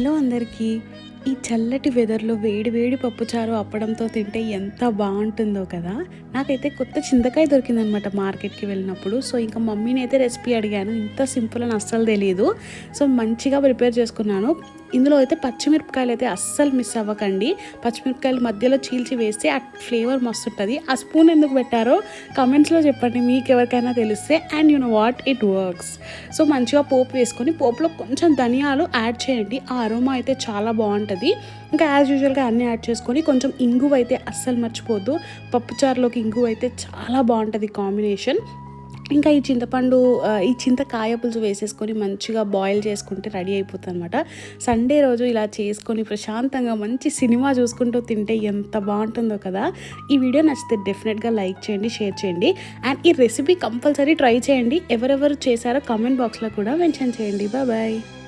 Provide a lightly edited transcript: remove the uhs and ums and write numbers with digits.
Hello అందరికీ. ఈ చల్లటి వెదర్‌లో వేడి వేడి పప్పుచారు అప్పడంతో తింటే ఎంత బావుంటుందో కదా! నాకైతే కొత్త చింతకాయ దొరికిందనమాట మార్కెట్‌కి వెళ్ళినప్పుడు. సో, ఇంక మమ్మీనైతే రెసిపీ అడిగాను. ఇంత సింపుల్ అని అస్సలు తెలీదు. సో, మంచిగా ప్రిపేర్ చేసుకున్నాను. ఇందులో అయితే పచ్చిమిరపకాయలైతే అస్సలు మిస్ అవ్వకండి. పచ్చిమిరపకాయలు మధ్యలో చీల్చి వేస్తే ఆ ఫ్లేవర్ మస్తుంటది. ఆ స్పూన్ ఎందుకు పెట్టారో కామెంట్స్‌లో చెప్పండి మీకెవరికైనా తెలిస్తే. And you know what, it works. So, మంచిగా పోపు వేసుకొని పోపులో కొంచెం ధనియాలు యాడ్ చేయండి. ఆ అరోమా అయితే చాలా బావుంటది. ఇంకా యాజ్ యూజువల్‌గా అన్నీ యాడ్ చేసుకొని కొంచెం ఇంగువ అయితే అస్సలు మర్చిపోవద్దు. పప్పుచారులోకి ఇంగువ అయితే చాలా బావుంటది కాంబినేషన్. ఇంకా ఈ చింతకాయ పులుసు వేసేసుకొని మంచిగా బాయిల్ చేసుకుంటే రెడీ అయిపోతుందనమాట. సండే రోజు ఇలా చేసుకొని ప్రశాంతంగా మంచి సినిమా చూసుకుంటూ తింటే ఎంత బాగుంటుందో కదా! ఈ వీడియో నచ్చితే డెఫినెట్గా లైక్ చేయండి, షేర్ చేయండి. అండ్ ఈ రెసిపీ కంపల్సరీ ట్రై చేయండి. ఎవరెవరు చేశారో కామెంట్ బాక్స్లో కూడా మెన్షన్ చేయండి. బాయ్.